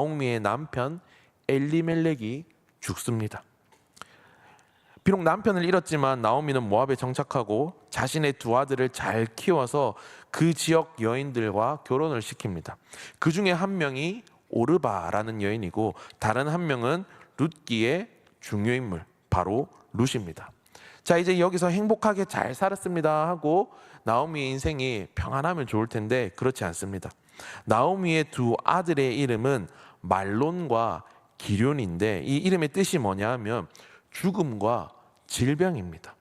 나오미의 남편 엘리멜렉이 죽습니다. 비록 남편을 잃었지만 나오미는 모압에 정착하고 자신의 두 아들을 잘 키워서 그 지역 여인들과 결혼을 시킵니다. 그 중에 한 명이 오르바라는 여인이고 다른 한 명은 룻기의 중요인물, 바로 룻입니다. 자, 이제 여기서 행복하게 잘 살았습니다 하고 나오미의 인생이 평안하면 좋을 텐데 그렇지 않습니다. 나오미의 두 아들의 이름은 말론과 기륜인데 이 이름의 뜻이 뭐냐 하면 죽음과 질병입니다.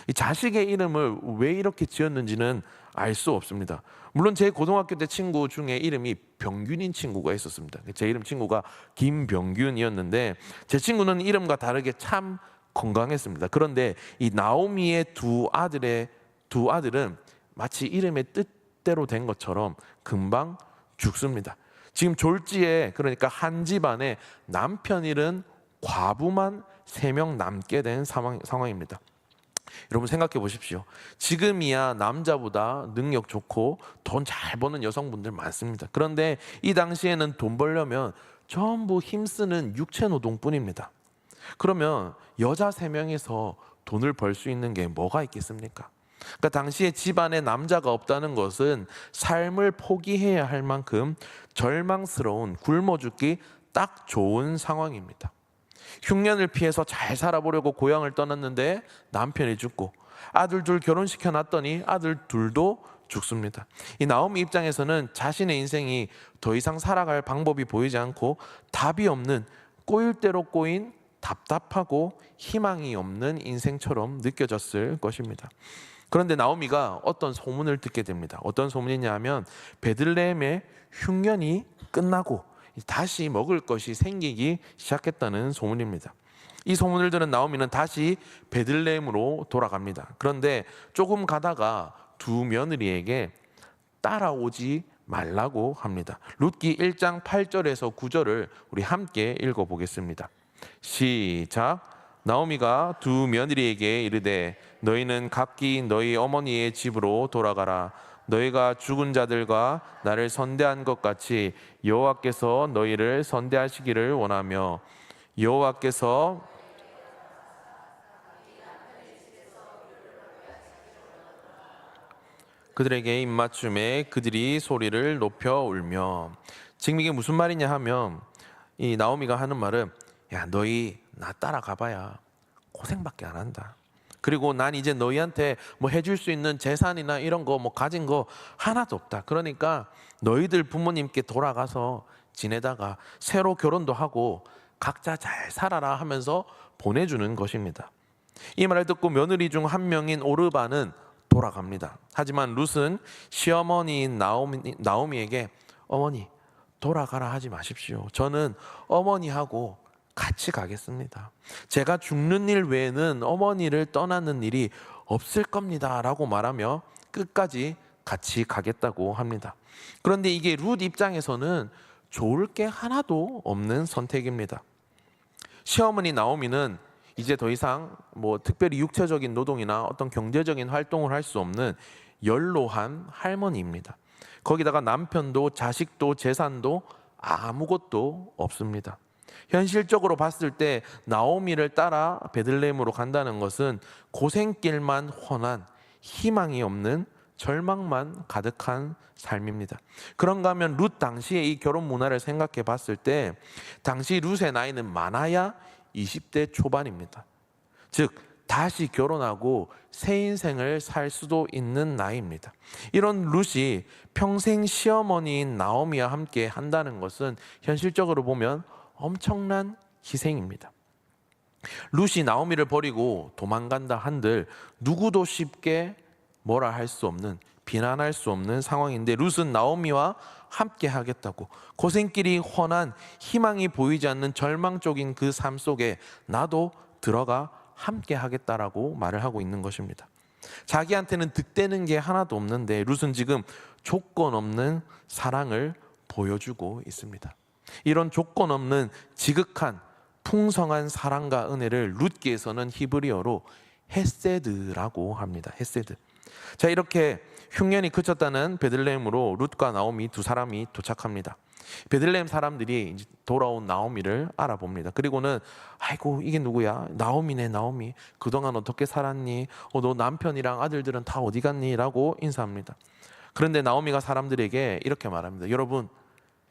이 자식의 이름을 왜 이렇게 지었는지는 알 수 없습니다. 물론 제 고등학교 때 친구 중에 이름이 병균인 친구가 있었습니다. 제 이름 친구가 김병균이었는데 제 친구는 이름과 다르게 참 건강했습니다. 그런데 이 나오미의 두 아들은 마치 이름의 뜻대로 된 것처럼 금방 죽습니다. 지금 졸지에, 그러니까 한 집안에 남편 잃은 과부만 3명 남게 된 상황입니다. 여러분 생각해 보십시오. 지금이야 남자보다 능력 좋고 돈 잘 버는 여성분들 많습니다. 그런데 이 당시에는 돈 벌려면 전부 힘쓰는 육체노동뿐입니다. 그러면 여자 3명에서 돈을 벌 수 있는 게 뭐가 있겠습니까? 그러니까 당시에 집안에 남자가 없다는 것은 삶을 포기해야 할 만큼 절망스러운, 굶어 죽기 딱 좋은 상황입니다. 흉년을 피해서 잘 살아보려고 고향을 떠났는데 남편이 죽고 아들 둘 결혼시켜 놨더니 아들 둘도 죽습니다. 이 나오미 입장에서는 자신의 인생이 더 이상 살아갈 방법이 보이지 않고 답이 없는, 꼬일 대로 꼬인 답답하고 희망이 없는 인생처럼 느껴졌을 것입니다. 그런데 나오미가 어떤 소문을 듣게 됩니다. 어떤 소문이냐 하면 베들레헴의 흉년이 끝나고 다시 먹을 것이 생기기 시작했다는 소문입니다. 이 소문을 들은 나오미는 다시 베들레헴으로 돌아갑니다. 그런데 조금 가다가 두 며느리에게 따라오지 말라고 합니다. 룻기 1장 8절에서 9절을 우리 함께 읽어보겠습니다. 시작. 나오미가 두 며느리에게 이르되 너희는 각기 너희 어머니의 집으로 돌아가라. 너희가 죽은 자들과 나를 선대한 것 같이 여호와께서 너희를 선대하시기를 원하며 여호와께서 그들에게 입맞춤에 그들이 소리를 높여 울며. 지금 이게 무슨 말이냐 하면 이 나오미가 하는 말은 야, 너희 나 따라가봐야 고생밖에 안 한다. 그리고 난 이제 너희한테 뭐 해줄 수 있는 재산이나 이런 거 뭐 가진 거 하나도 없다. 그러니까 너희들 부모님께 돌아가서 지내다가 새로 결혼도 하고 각자 잘 살아라 하면서 보내주는 것입니다. 이 말을 듣고 며느리 중 한 명인 오르바는 돌아갑니다. 하지만 룻은 시어머니인 나오미에게 어머니 돌아가라 하지 마십시오. 저는 어머니하고 같이 가겠습니다. 제가 죽는 일 외에는 어머니를 떠나는 일이 없을 겁니다 라고 말하며 끝까지 같이 가겠다고 합니다. 그런데 이게 룻 입장에서는 좋을 게 하나도 없는 선택입니다. 시어머니 나오미는 이제 더 이상 뭐 특별히 육체적인 노동이나 어떤 경제적인 활동을 할 수 없는 연로한 할머니입니다. 거기다가 남편도 자식도 재산도 아무것도 없습니다. 현실적으로 봤을 때 나오미를 따라 베들레헴으로 간다는 것은 고생길만 훤한 희망이 없는 절망만 가득한 삶입니다. 그런가 하면 룻 당시의 이 결혼 문화를 생각해 봤을 때 당시 룻의 나이는 많아야 20대 초반입니다. 즉 다시 결혼하고 새 인생을 살 수도 있는 나이입니다. 이런 룻이 평생 시어머니인 나오미와 함께 한다는 것은 현실적으로 보면 엄청난 희생입니다. 룻이 나오미를 버리고 도망간다 한들 누구도 쉽게 뭐라 할 수 없는, 비난할 수 없는 상황인데 룻은 나오미와 함께 하겠다고 고생길이 훤한 희망이 보이지 않는 절망적인 그 삶 속에 나도 들어가 함께 하겠다라고 말을 하고 있는 것입니다. 자기한테는 득되는 게 하나도 없는데 룻은 지금 조건 없는 사랑을 보여주고 있습니다. 이런 조건 없는 지극한 풍성한 사랑과 은혜를 룻기에서는 히브리어로 헤세드라고 합니다. 헤세드. 자, 이렇게 흉년이 그쳤다는 베들레헴으로 룻과 나오미 두 사람이 도착합니다. 베들레헴 사람들이 이제 돌아온 나오미를 알아봅니다. 그리고는 아이고 이게 누구야? 나오미네. 나오미. 그동안 어떻게 살았니? 너 남편이랑 아들들은 다 어디 갔니? 라고 인사합니다. 그런데 나오미가 사람들에게 이렇게 말합니다. 여러분,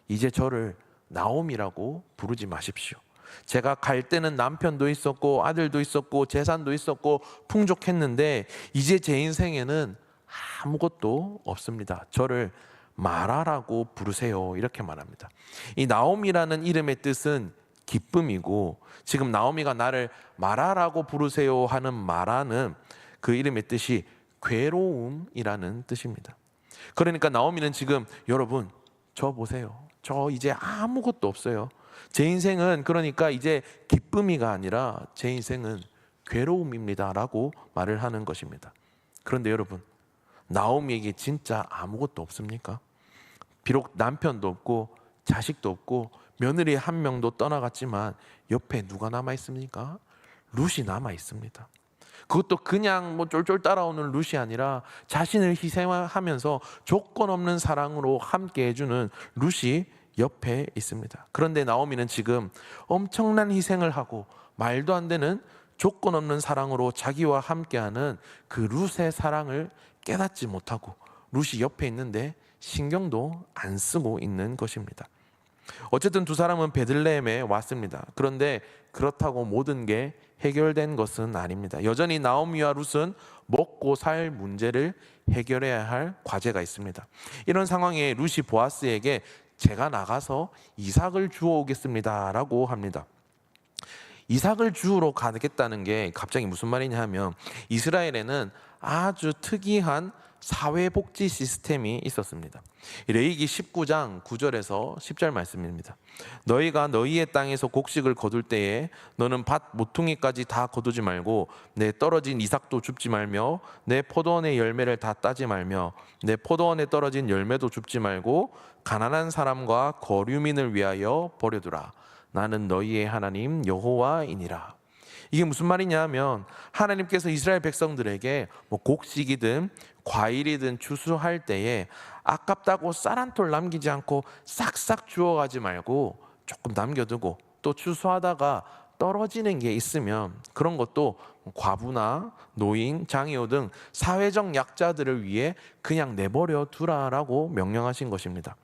이제 저를 나오미라고 부르지 마십시오. 제가 갈 때는 남편도 있었고 아들도 있었고 재산도 있었고 풍족했는데 이제 제 인생에는 아무것도 없습니다. 저를 마라라고 부르세요. 이렇게 말합니다. 이 나오미라는 이름의 뜻은 기쁨이고, 지금 나오미가 나를 마라라고 부르세요 하는 마라는 그 이름의 뜻이 괴로움이라는 뜻입니다. 그러니까 나오미는 지금 여러분, 저 보세요. 저 이제 아무것도 없어요. 제 인생은 그러니까 이제 기쁨이가 아니라 제 인생은 괴로움입니다 라고 말을 하는 것입니다. 그런데 여러분, 나오미에게 진짜 아무것도 없습니까? 비록 남편도 없고 자식도 없고 며느리 한 명도 떠나갔지만 옆에 누가 남아 있습니까? 룻이 남아 있습니다. 그것도 그냥 뭐 쫄쫄 따라오는 룻이 아니라 자신을 희생하면서 조건 없는 사랑으로 함께 해주는 룻이 옆에 있습니다. 그런데 나오미는 지금 엄청난 희생을 하고 말도 안 되는 조건 없는 사랑으로 자기와 함께하는 그 룻의 사랑을 깨닫지 못하고 룻이 옆에 있는데 신경도 안 쓰고 있는 것입니다. 어쨌든 두 사람은 베들레헴에 왔습니다. 그런데 그렇다고 모든 게 해결된 것은 아닙니다. 여전히 나오미와 룻은 먹고 살 문제를 해결해야 할 과제가 있습니다. 이런 상황에 룻이 보아스에게 제가 나가서 이삭을 주워 오겠습니다 라고 합니다. 이삭을 주우러 가겠다는 게 갑자기 무슨 말이냐 하면, 이스라엘에는 아주 특이한 사회복지 시스템이 있었습니다. 레위기 19장 9절에서 10절 말씀입니다. 너희가 너희의 땅에서 곡식을 거둘 때에 너는 밭 모퉁이까지 다 거두지 말고 내 떨어진 이삭도 줍지 말며 내 포도원의 열매를 다 따지 말며 내 포도원에 떨어진 열매도 줍지 말고 가난한 사람과 거류민을 위하여 버려두라. 나는 너희의 하나님 여호와이니라. 이게 무슨 말이냐 하면, 하나님께서 이스라엘 백성들에게 뭐 곡식이든 과일이든 추수할 때에 아깝다고 쌀 한 톨 남기지 않고 싹싹 주워가지 말고 조금 남겨두고, 또 추수하다가 떨어지는 게 있으면 그런 것도 과부나 노인, 장애우 등 사회적 약자들을 위해 그냥 내버려 두라라고 명령하신 것입니다.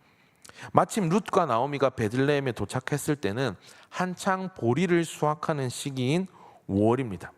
마침 룻과 나오미가 베들레헴에 도착했을 때는 한창 보리를 수확하는 시기인 5월입니다.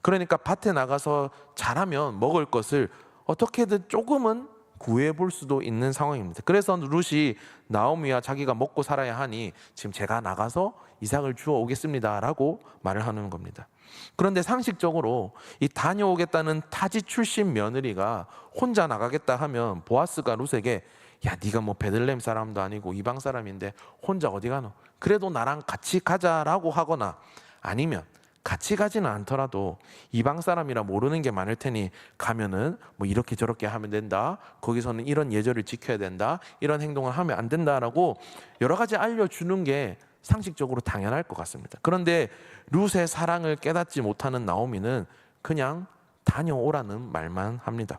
그러니까 밭에 나가서 잘하면 먹을 것을 어떻게든 조금은 구해볼 수도 있는 상황입니다. 그래서 룻이 나오미와 자기가 먹고 살아야 하니 지금 제가 나가서 이삭을 주워 오겠습니다 라고 말을 하는 겁니다. 그런데 상식적으로 이 다녀오겠다는 타지 출신 며느리가 혼자 나가겠다 하면 보아스가 룻에게 야, 네가 뭐 베들레헴 사람도 아니고 이방 사람인데 혼자 어디 가노? 그래도 나랑 같이 가자라고 하거나, 아니면 같이 가지는 않더라도 이방 사람이라 모르는 게 많을 테니 가면은 뭐 이렇게 저렇게 하면 된다, 거기서는 이런 예절을 지켜야 된다, 이런 행동을 하면 안 된다라고 여러 가지 알려주는 게 상식적으로 당연할 것 같습니다. 그런데 룻의 사랑을 깨닫지 못하는 나오미는 그냥 다녀오라는 말만 합니다.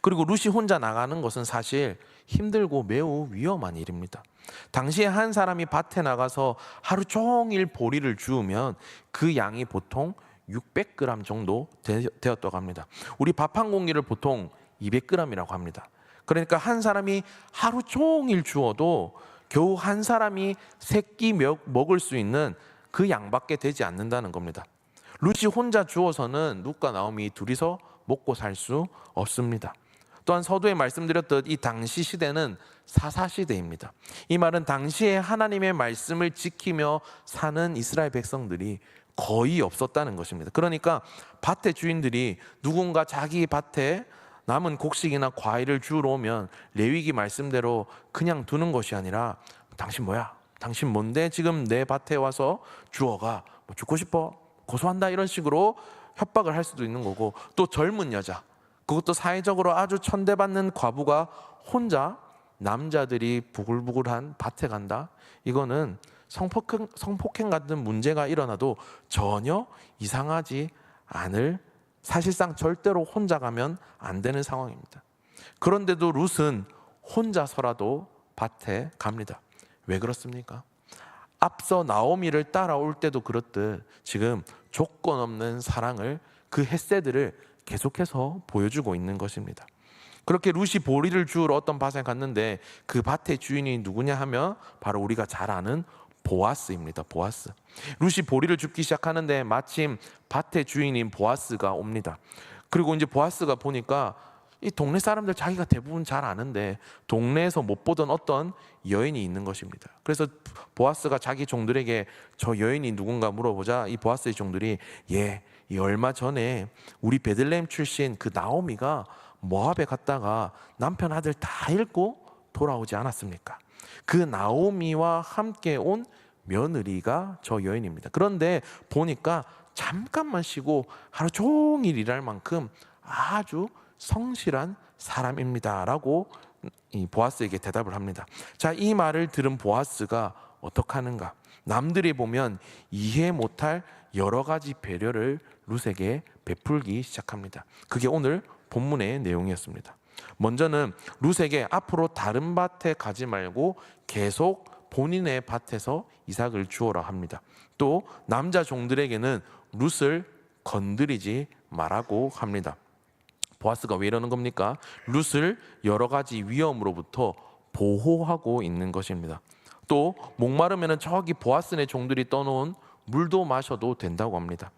그리고 룻이 혼자 나가는 것은 사실 힘들고 매우 위험한 일입니다. 당시에 한 사람이 밭에 나가서 하루 종일 보리를 주우면 그 양이 보통 600g 정도 되었다고 합니다. 우리 밥 한 공기를 보통 200g이라고 합니다. 그러니까 한 사람이 하루 종일 주워도 겨우 한 사람이 세 끼 먹을 수 있는 그 양밖에 되지 않는다는 겁니다. 룻이 혼자 주워서는 룻과 나오미 둘이서 먹고 살 수 없습니다. 또한 서두에 말씀드렸듯 이 당시 시대는 사사시대입니다. 이 말은 당시에 하나님의 말씀을 지키며 사는 이스라엘 백성들이 거의 없었다는 것입니다. 그러니까 밭의 주인들이 누군가 자기 밭에 남은 곡식이나 과일을 주우러 오면 레위기 말씀대로 그냥 두는 것이 아니라, 당신 뭐야? 당신 뭔데 지금 내 밭에 와서 주워가? 뭐 죽고 싶어? 고소한다, 이런 식으로 협박을 할 수도 있는 거고, 또 젊은 여자, 그것도 사회적으로 아주 천대받는 과부가 혼자 남자들이 부글부글한 밭에 간다? 이거는 성폭행 같은 문제가 일어나도 전혀 이상하지 않을, 사실상 절대로 혼자 가면 안 되는 상황입니다. 그런데도 룻은 혼자서라도 밭에 갑니다. 왜 그렇습니까? 앞서 나오미를 따라올 때도 그렇듯 지금 조건 없는 사랑을, 그 헤세드를 계속해서 보여주고 있는 것입니다. 그렇게 룻이 보리를 주우러 어떤 밭에 갔는데 그 밭의 주인이 누구냐 하면 바로 우리가 잘 아는 보아스입니다. 보아스. 룻이 보리를 줍기 시작하는데 마침 밭의 주인인 보아스가 옵니다. 그리고 이제 보아스가 보니까 이 동네 사람들 자기가 대부분 잘 아는데 동네에서 못 보던 어떤 여인이 있는 것입니다. 그래서 보아스가 자기 종들에게 저 여인이 누군가 물어보자 이 보아스의 종들이 이 얼마 전에 우리 베들레헴 출신 그 나오미가 모압에 갔다가 남편 아들 다 잃고 돌아오지 않았습니까? 그 나오미와 함께 온 며느리가 저 여인입니다. 그런데 보니까 잠깐만 쉬고 하루 종일 일할 만큼 아주 성실한 사람입니다 라고 이 보아스에게 대답을 합니다. 자, 이 말을 들은 보아스가 어떻게 하는가? 남들이 보면 이해 못할 여러 가지 배려를 룻에게 베풀기 시작합니다. 그게 오늘 본문의 내용이었습니다. 먼저는 룻에게 앞으로 다른 밭에 가지 말고 계속 본인의 밭에서 이삭을 주어라 합니다. 또 남자 종들에게는 룻을 건드리지 말라고 합니다. 보아스가 왜 이러는 겁니까? 룻을 여러 가지 위험으로부터 보호하고 있는 것입니다. 또 목마르면 저기 보아스네 종들이 떠놓은 물도 마셔도 된다고 합니다.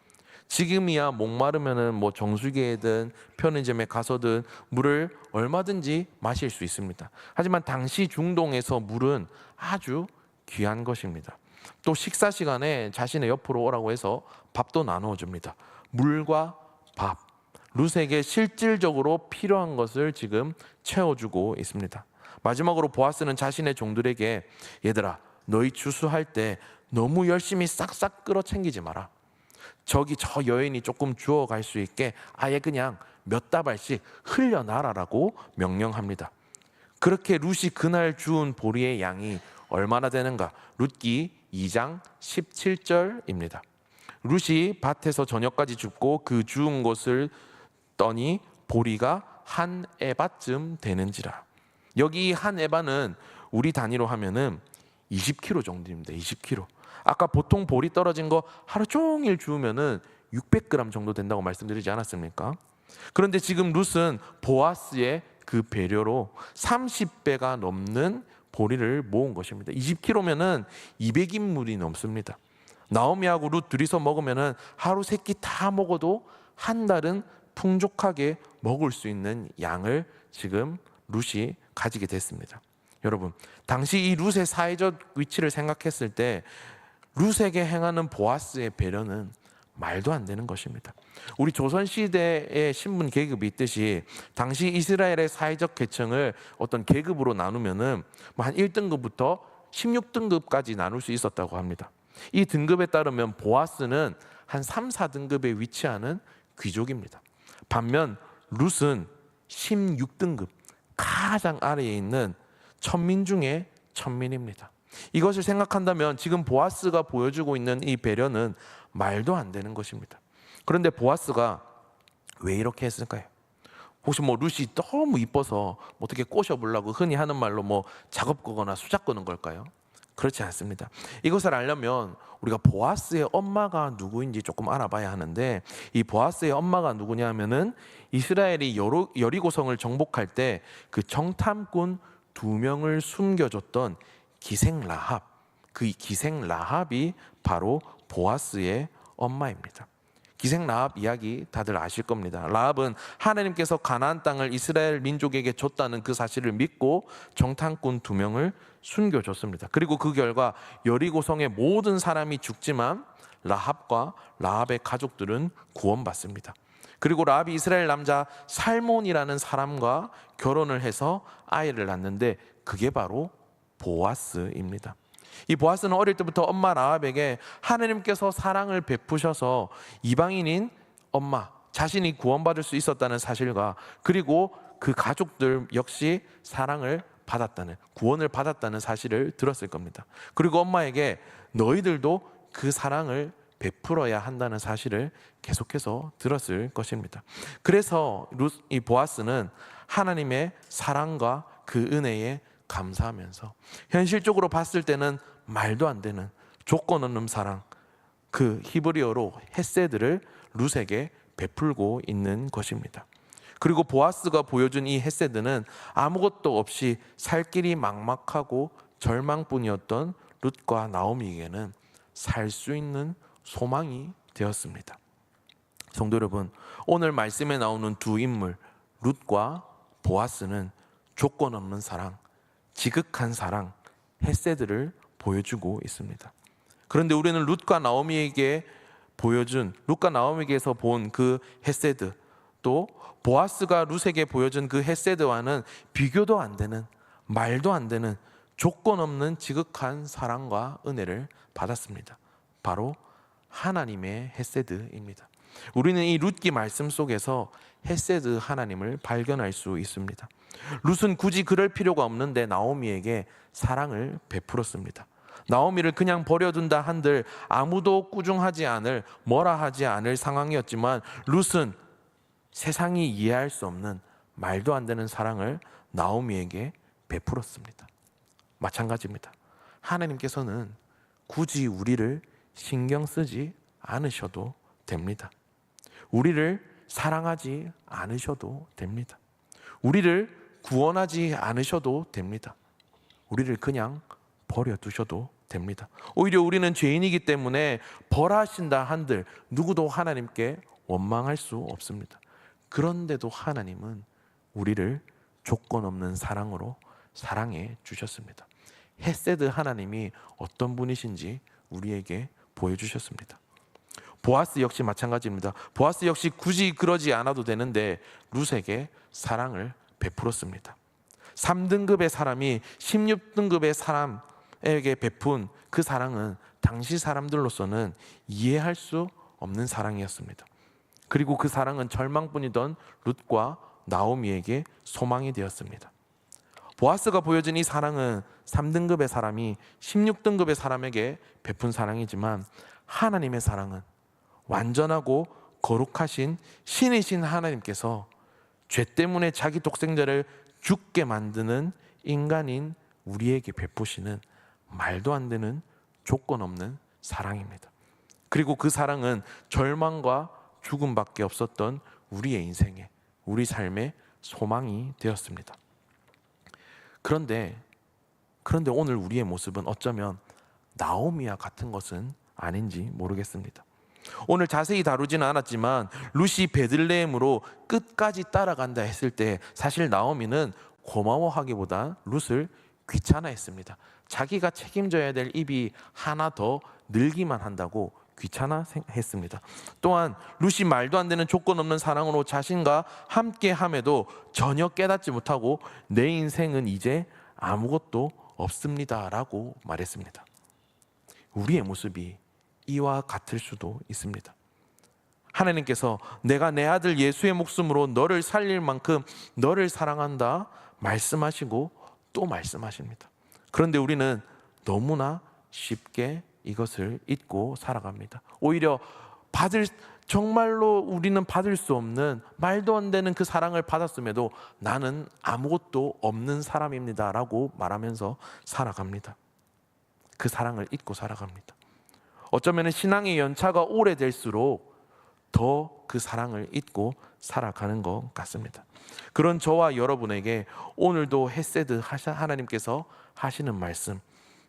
지금이야 목마르면은 뭐 정수기에든 편의점에 가서든 물을 얼마든지 마실 수 있습니다. 하지만 당시 중동에서 물은 아주 귀한 것입니다. 또 식사 시간에 자신의 옆으로 오라고 해서 밥도 나누어 줍니다. 물과 밥, 룻에게 실질적으로 필요한 것을 지금 채워주고 있습니다. 마지막으로 보아스는 자신의 종들에게 얘들아, 너희 주수할 때 너무 열심히 싹싹 끌어 챙기지 마라. 저기 저 여인이 조금 주워갈 수 있게 아예 그냥 몇 다발씩 흘려놔라라고 명령합니다. 그렇게 룻이 그날 주운 보리의 양이 얼마나 되는가? 룻기 2장 17절입니다. 룻이 밭에서 저녁까지 줍고 그 주운 것을 떠니 보리가 한 에바쯤 되는지라. 여기 한 에바는 우리 단위로 하면은 20kg 정도입니다. 20kg. 아까 보통 보리 떨어진 거 하루 종일 주우면은 600g 정도 된다고 말씀드리지 않았습니까? 그런데 지금 룻은 보아스의 그 배려로 30배가 넘는 보리를 모은 것입니다. 20kg면은 200인물이 넘습니다. 나오미하고 룻 둘이서 먹으면은 하루 세 끼 다 먹어도 한 달은 풍족하게 먹을 수 있는 양을 지금 룻이 가지게 됐습니다. 여러분, 당시 이 룻의 사회적 위치를 생각했을 때 룻에게 행하는 보아스의 배려는 말도 안 되는 것입니다. 우리 조선시대의 신분 계급이 있듯이 당시 이스라엘의 사회적 계층을 어떤 계급으로 나누면은 한 1등급부터 16등급까지 나눌 수 있었다고 합니다. 이 등급에 따르면 보아스는 한 3, 4등급에 위치하는 귀족입니다. 반면 룻은 16등급 가장 아래에 있는 천민 중에 천민입니다. 이것을 생각한다면 지금 보아스가 보여주고 있는 이 배려는 말도 안 되는 것입니다. 그런데 보아스가 왜 이렇게 했을까요? 혹시 뭐 룻이 너무 이뻐서 어떻게 꼬셔보려고 흔히 하는 말로 뭐 작업 거거나 수작 거는 걸까요? 그렇지 않습니다. 이것을 알려면 우리가 보아스의 엄마가 누구인지 조금 알아봐야 하는데, 이 보아스의 엄마가 누구냐 하면은 이스라엘이 여리고성을 정복할 때 그 정탐꾼 2명을 숨겨줬던 기생 라합, 그 기생 라합이 바로 보아스의 엄마입니다. 기생 라합 이야기 다들 아실 겁니다. 라합은 하나님께서 가나안 땅을 이스라엘 민족에게 줬다는 그 사실을 믿고 정탐꾼 2명을 숨겨줬습니다. 그리고 그 결과 여리고성의 모든 사람이 죽지만 라합과 라합의 가족들은 구원받습니다. 그리고 라합이 이스라엘 남자 살몬이라는 사람과 결혼을 해서 아이를 낳는데 그게 바로 보아스입니다. 이 보아스는 어릴 때부터 엄마 라합에게 하나님께서 사랑을 베푸셔서 이방인인 엄마 자신이 구원받을 수 있었다는 사실과, 그리고 그 가족들 역시 사랑을 받았다는, 구원을 받았다는 사실을 들었을 겁니다. 그리고 엄마에게 너희들도 그 사랑을 베풀어야 한다는 사실을 계속해서 들었을 것입니다. 그래서 이 보아스는 하나님의 사랑과 그 은혜에 감사하면서 현실적으로 봤을 때는 말도 안 되는 조건 없는 사랑, 그 히브리어로 헤세드를 룻에게 베풀고 있는 것입니다. 그리고 보아스가 보여준 이 헤세드는 아무것도 없이 살 길이 막막하고 절망뿐이었던 룻과 나오미에게는 살 수 있는 소망이 되었습니다. 성도 여러분, 오늘 말씀에 나오는 두 인물 룻과 보아스는 조건 없는 사랑, 지극한 사랑, 헤세드를 보여주고 있습니다. 그런데 우리는 룻과 나오미에게서 본 그 헤세드, 또 보아스가 룻에게 보여준 그 헤세드와는 비교도 안 되는, 말도 안 되는 조건 없는 지극한 사랑과 은혜를 받았습니다. 바로 하나님의 헤세드입니다. 우리는 이 룻기 말씀 속에서 헤세드 하나님을 발견할 수 있습니다. 룻은 굳이 그럴 필요가 없는데 나오미에게 사랑을 베풀었습니다. 나오미를 그냥 버려둔다 한들 아무도 꾸중하지 않을, 뭐라 하지 않을 상황이었지만 룻은 세상이 이해할 수 없는 말도 안 되는 사랑을 나오미에게 베풀었습니다. 마찬가지입니다. 하나님께서는 굳이 우리를 신경 쓰지 않으셔도 됩니다. 우리를 사랑하지 않으셔도 됩니다. 우리를 구원하지 않으셔도 됩니다. 우리를 그냥 버려두셔도 됩니다. 오히려 우리는 죄인이기 때문에 벌하신다 한들 누구도 하나님께 원망할 수 없습니다. 그런데도 하나님은 우리를 조건 없는 사랑으로 사랑해 주셨습니다. 헤세드 하나님이 어떤 분이신지 우리에게 보여주셨습니다. 보아스 역시 마찬가지입니다. 보아스 역시 굳이 그러지 않아도 되는데 룻에게 사랑을 베풀었습니다. 3등급의 사람이 16등급의 사람에게 베푼 그 사랑은 당시 사람들로서는 이해할 수 없는 사랑이었습니다. 그리고 그 사랑은 절망뿐이던 룻과 나오미에게 소망이 되었습니다. 보아스가 보여준 이 사랑은 3등급의 사람이 16등급의 사람에게 베푼 사랑이지만 하나님의 사랑은 완전하고 거룩하신 신이신 하나님께서 죄 때문에 자기 독생자를 죽게 만드는 인간인 우리에게 베푸시는 말도 안 되는 조건 없는 사랑입니다. 그리고 그 사랑은 절망과 죽음밖에 없었던 우리의 인생에, 우리 삶의 소망이 되었습니다. 그런데 오늘 우리의 모습은 어쩌면 나오미와 같은 것은 아닌지 모르겠습니다. 오늘 자세히 다루지는 않았지만 룻이 베들레헴으로 끝까지 따라간다 했을 때 사실 나오미는 고마워하기보다 룻을 귀찮아했습니다. 자기가 책임져야 될 입이 하나 더 늘기만 한다고 귀찮아했습니다. 또한 룻이 말도 안 되는 조건 없는 사랑으로 자신과 함께함에도 전혀 깨닫지 못하고 내 인생은 이제 아무것도 없습니다 라고 말했습니다. 우리의 모습이 이와 같을 수도 있습니다. 하나님께서 내가 내 아들 예수의 목숨으로 너를 살릴 만큼 너를 사랑한다 말씀하시고 또 말씀하십니다. 그런데 우리는 너무나 쉽게 이것을 잊고 살아갑니다. 오히려 정말로 우리는 받을 수 없는 말도 안 되는 그 사랑을 받았음에도 나는 아무것도 없는 사람입니다 라고 말하면서 살아갑니다. 그 사랑을 잊고 살아갑니다. 어쩌면 신앙의 연차가 오래될수록 더 그 사랑을 잊고 살아가는 것 같습니다. 그런 저와 여러분에게 오늘도 헤세드 하나님께서 하시는 말씀,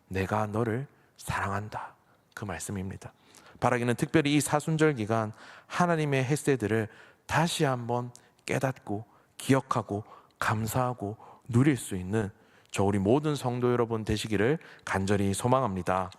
내가 너를 사랑한다, 그 말씀입니다. 바라기는 특별히 이 사순절 기간 하나님의 헤세드를 다시 한번 깨닫고 기억하고 감사하고 누릴 수 있는 저 우리 모든 성도 여러분 되시기를 간절히 소망합니다.